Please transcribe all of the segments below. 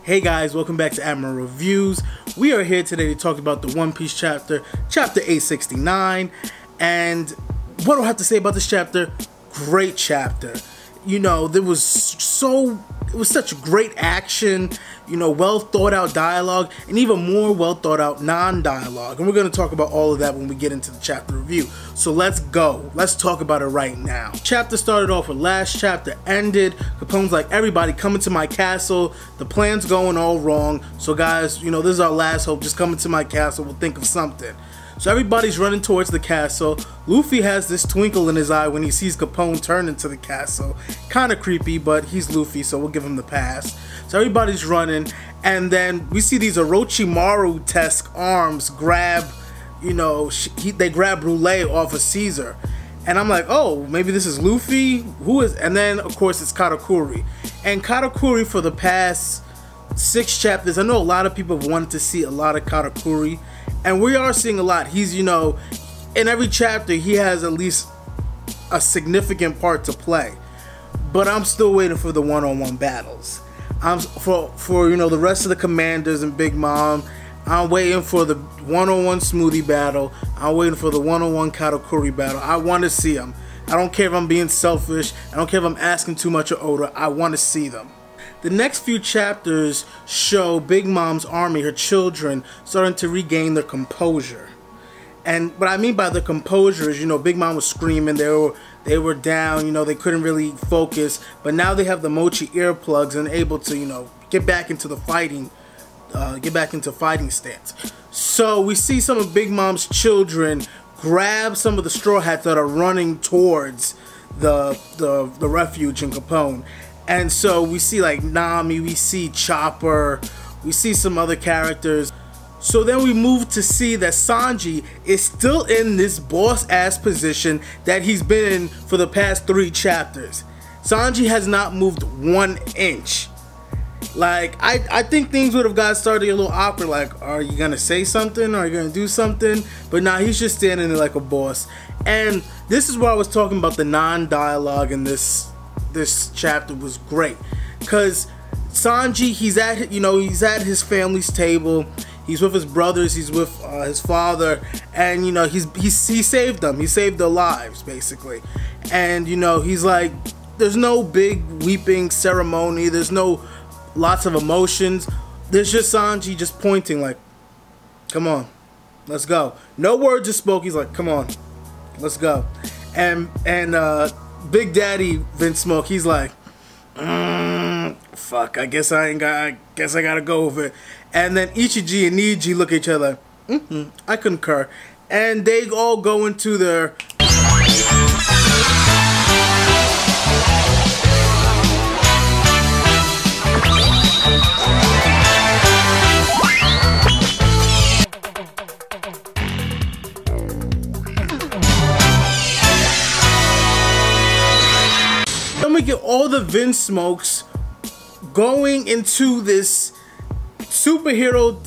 Hey guys, welcome back to Admiral Reviews. We are here today to talk about the One Piece chapter 869. And what do I have to say about this chapter? Great chapter. You know, it was such great action, you know, well thought out dialogue, and even more well thought out non-dialogue. And we're going to talk about all of that when we get into the chapter review. So let's go. Let's talk about it right now. Chapter started off with last chapter ended. Capone's like, everybody come into my castle. The plan's going all wrong. So guys, you know, this is our last hope. Just come into my castle. We'll think of something. So everybody's running towards the castle. Luffy has this twinkle in his eye when he sees Capone turn into the castle. Kind of creepy, but he's Luffy, so we'll give him the pass. So everybody's running, and then we see these Orochimaru-esque arms grab, you know, they grab Brûlé off of Caesar. And I'm like, oh, maybe this is Luffy? Who is? And then, of course, it's Katakuri. And Katakuri, for the past 6 chapters, I know a lot of people have wanted to see a lot of Katakuri. And we are seeing a lot. He's, you know, in every chapter, he has at least a significant part to play. But I'm still waiting for the one-on-one battles. For you know, the rest of the commanders and Big Mom. I'm waiting for the one-on-one Smoothie battle. I'm waiting for the one-on-one Katakuri battle. I want to see them. I don't care if I'm being selfish. I don't care if I'm asking too much of Oda. I want to see them. The next few chapters show Big Mom's army, her children, starting to regain their composure. And what I mean by the composure is, you know, Big Mom was screaming, they were down, you know, they couldn't really focus, but now they have the Mochi earplugs and able to, you know, get back into the fighting, fighting stance. So we see some of Big Mom's children grab some of the Straw Hats that are running towards the refuge in Capone. And so we see like Nami, we see Chopper, we see some other characters. So then we move to see that Sanji is still in this boss-ass position that he's been in for the past 3 chapters. Sanji has not moved 1 inch. Like, I think things would have got started a little awkward. Like, are you gonna say something? Are you gonna do something? But nah, he's just standing there like a boss. And this is where I was talking about the non-dialogue in this chapter was great, because Sanji, he's at his family's table, he's with his brothers, he's with his father, and you know, he saved them, he saved their lives basically. And you know, he's like, there's no big weeping ceremony, there's no lots of emotions, there's just Sanji just pointing like, come on, let's go. No words are spoken, he's like, come on, let's go. And Big Daddy Vince Smoke, he's like, fuck, I guess I gotta go with it. And then Ichiji and Niji look at each other, I concur. And they all go into their we get all the Vince Smokes going into this superhero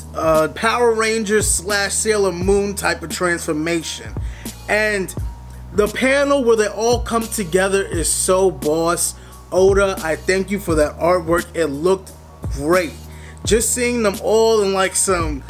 Power Rangers / Sailor Moon type of transformation. And the panel where they all come together is so boss. Oda, I thank you for that artwork. It looked great. Just seeing them all in like some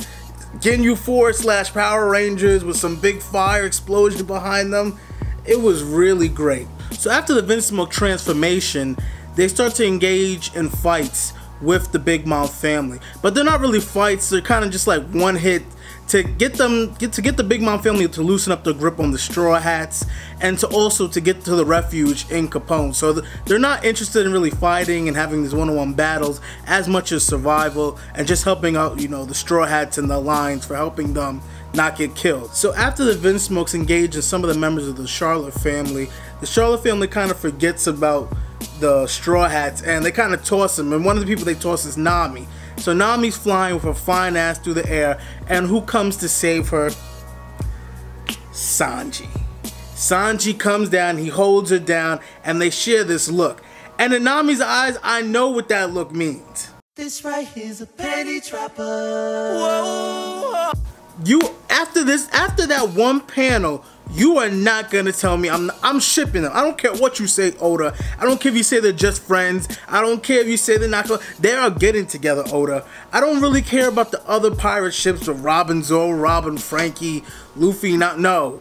Ginyu Force / Power Rangers with some big fire explosion behind them, it was really great. So after the Vince Smoke transformation, they start to engage in fights with the Big Mom family. But they're not really fights, they're kind of just like one hit to get the Big Mom family to loosen up their grip on the Straw Hats, and to also to get to the refuge in Capone. So they're not interested in really fighting and having these one-on-one battles as much as survival and just helping out, you know, the Straw Hats and the Alliance for helping them not get killed. So after the Vince Smokes engage in some of the members of the Charlotte family, the Charlotte family kind of forgets about the Straw Hats and they kind of toss them, and one of the people they toss is Nami. So Nami's flying with her fine ass through the air, and who comes to save her? Sanji. Sanji comes down, he holds her down, and they share this look. And in Nami's eyes, I know what that look means. This right here's a penny trapper. Whoa. After that one panel, You are not gonna tell me I'm shipping them. I don't care what you say, Oda. I don't care if you say they're just friends. I don't care if you say they're not gonna. They are getting together, Oda. I don't really care about the other pirate ships with Robin, Zoro, Robin, Frankie, Luffy. No.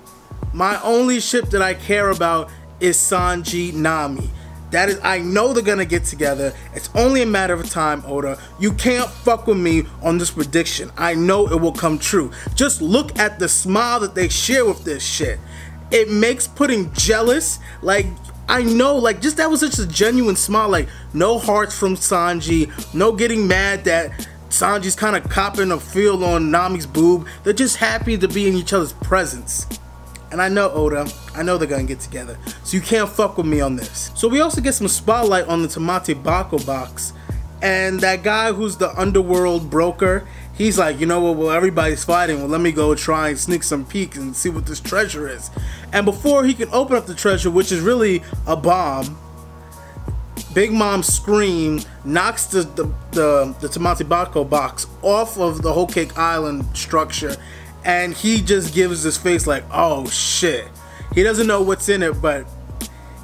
My only ship that I care about is Sanji, Nami. That is, I know they're gonna get together. It's only a matter of time, Oda. You can't fuck with me on this prediction. I know it will come true. Just look at the smile that they share with this shit. It makes Pudding jealous. Like, I know, like, just that was such a genuine smile. Like, no hearts from Sanji. No getting mad that Sanji's kind of copping a feel on Nami's boob. They're just happy to be in each other's presence. And I know, Oda, I know they're gonna get together. So you can't fuck with me on this. So we also get some spotlight on the Tamate Bako box. And that guy who's the underworld broker, he's like, you know what, well, everybody's fighting. Well, let me go try and sneak some peeks and see what this treasure is. And before he can open up the treasure, which is really a bomb, Big Mom scream knocks the Tamate Bako box off of the Whole Cake Island structure. And he just gives his face like, oh shit. He doesn't know what's in it, but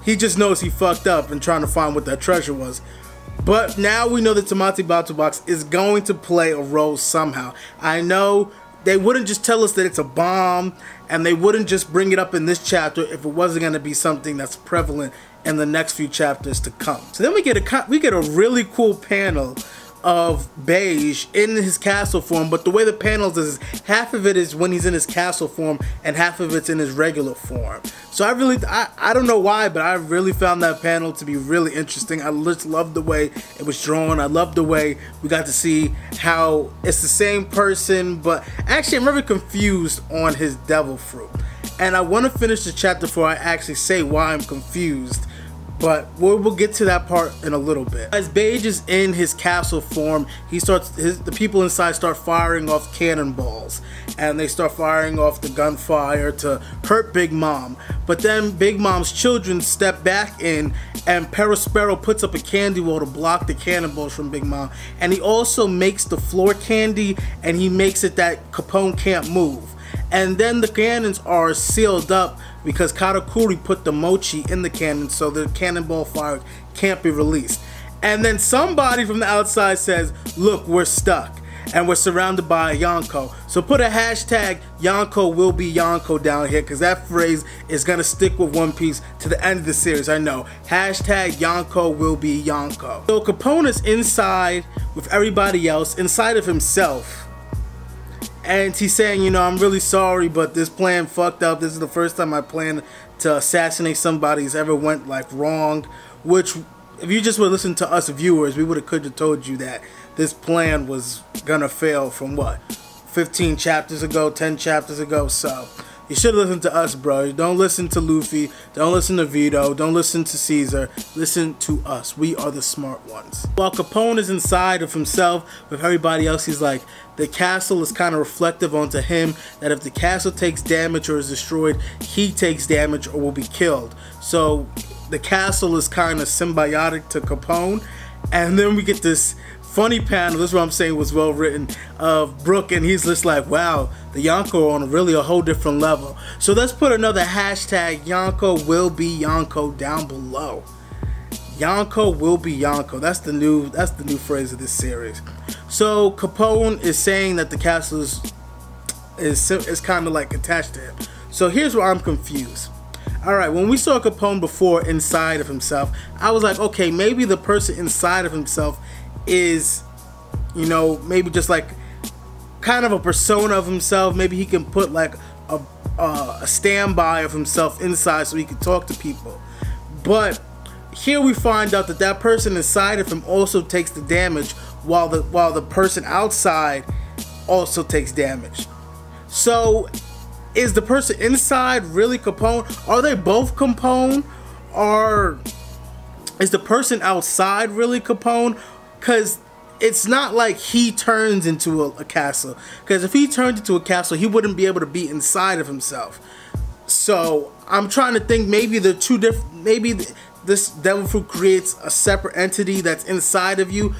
he just knows he fucked up and trying to find what that treasure was. But now we know that Tamate Bako box is going to play a role somehow. I know they wouldn't just tell us that it's a bomb, and they wouldn't just bring it up in this chapter if it wasn't going to be something that's prevalent in the next few chapters to come. So then we get a really cool panel of Beige in his castle form, but the way the panels is half of it is when he's in his castle form and half of it's in his regular form. So I don't know why, but I really found that panel to be really interesting. I just loved the way it was drawn. I loved the way we got to see how it's the same person, but actually I'm very confused on his devil fruit. And I want to finish the chapter before I actually say why I'm confused. But we'll get to that part in a little bit. As Beige is in his castle form, the people inside start firing off cannonballs, and they start firing off the gunfire to hurt Big Mom. But then Big Mom's children step back in, and Perospero puts up a candy wall to block the cannonballs from Big Mom. And he also makes the floor candy, and he makes it that Capone can't move. And then the cannons are sealed up because Katakuri put the mochi in the cannon, so the cannonball fire can't be released. And then somebody from the outside says, look, we're stuck and we're surrounded by Yonko. So put a hashtag Yonko will be Yonko down here, because that phrase is gonna stick with One Piece to the end of the series. I know. Hashtag Yonko will be Yonko. So Capone is inside with everybody else, inside of himself. And he's saying, you know, I'm really sorry, but this plan fucked up. This is the first time I planned to assassinate somebody who's ever went like wrong. Which, if you just would listen to us viewers, we would have told you that this plan was gonna fail from what, 15 chapters ago, 10 chapters ago. So you should listen to us, bro. Don't listen to Luffy. Don't listen to Vito. Don't listen to Caesar. Listen to us. We are the smart ones. While Capone is inside of himself with everybody else, he's like, the castle is kind of reflective onto him, that if the castle takes damage or is destroyed, he takes damage or will be killed. So the castle is kind of symbiotic to Capone. And then we get this funny panel, this is what I'm saying was well written, of Brook, and he's just like, wow, the Yonko are on a whole different level. So let's put another hashtag, Yonko will be Yonko, down below. Yonko will be Yonko. That's the new phrase of this series. So Capone is saying that the castle is kind of like attached to him. So here's where I'm confused. Alright, when we saw Capone before inside of himself, I was like, okay, maybe the person inside of himself is, you know, maybe just like kind of a persona of himself. Maybe he can put like a standby of himself inside so he can talk to people. But here we find out that that person inside of him also takes the damage, while the person outside also takes damage. So is the person inside really Capone? Are they both Capone? Or is the person outside really Capone? Because it's not like he turns into a castle. Because if he turned into a castle, he wouldn't be able to be inside of himself. So I'm trying to think, maybe the two different, maybe this devil fruit creates a separate entity that's inside of you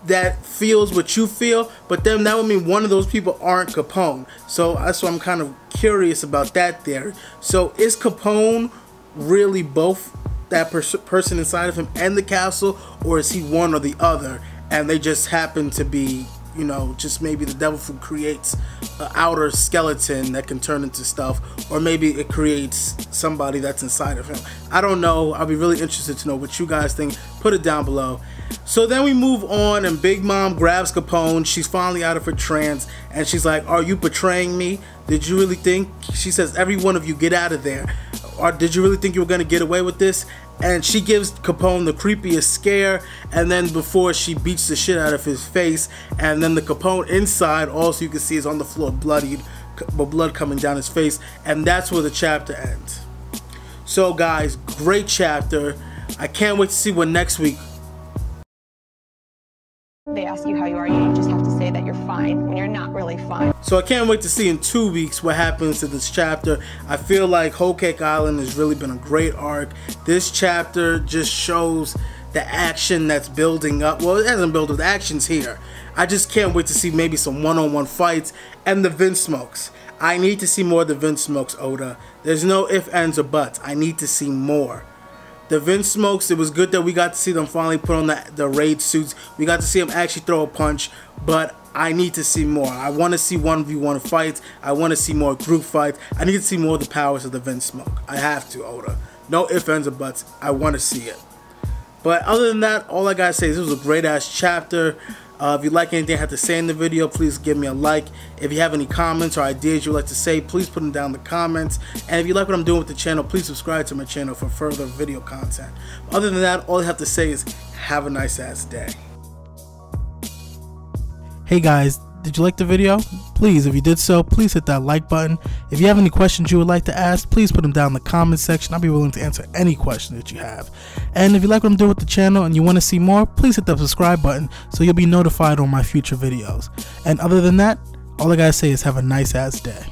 that feels what you feel, but then that would mean one of those people aren't Capone. So that's what I'm kind of curious about that theory. So is Capone really both that person inside of him and the castle, or is he one or the other, and they just happen to be, you know, just maybe the devil fruit creates an outer skeleton that can turn into stuff, or maybe it creates somebody that's inside of him. I don't know. I'll be really interested to know what you guys think. Put it down below. So then we move on, and Big Mom grabs Capone. She's finally out of her trance, and she's like, "Are you betraying me? Did you really think?" She says, "Every one of you, get out of there. Or did you really think you were going to get away with this?" And she gives Capone the creepiest scare, and then before she beats the shit out of his face, and then the Capone inside, also you can see is on the floor, bloodied, blood coming down his face, and that's where the chapter ends. So guys, great chapter. I can't wait to see what next week. They ask you how you are, you just have to say that you're fine when you're not really fine. So I can't wait to see in 2 weeks what happens to this chapter. I feel like Whole Cake Island has really been a great arc. This chapter just shows the action that's building up. Well, it hasn't built up, the action's here. I just can't wait to see maybe some one-on-one fights and the Vinsmokes. I need to see more of the Vinsmokes, Oda. There's no ifs, ands, or buts. I need to see more. The Vinsmokes, it was good that we got to see them finally put on the raid suits. We got to see them actually throw a punch, but I need to see more. I want to see 1v1 fights. I want to see more group fights. I need to see more of the powers of the Vinsmoke. I have to, Oda. No ifs, ands, or buts. I want to see it. But other than that, all I gotta say is this was a great ass chapter. If you like anything I have to say in the video, please give me a like. If you have any comments or ideas you'd like to say, please put them down in the comments. And if you like what I'm doing with the channel, please subscribe to my channel for further video content. Other than that, all I have to say is have a nice ass day. Hey guys, did you like the video? Please, if you did so, please hit that like button. If you have any questions you would like to ask, please put them down in the comment section. I'll be willing to answer any question that you have. And if you like what I'm doing with the channel and you want to see more, please hit the subscribe button so you'll be notified on my future videos. And other than that, all I gotta say is have a nice ass day.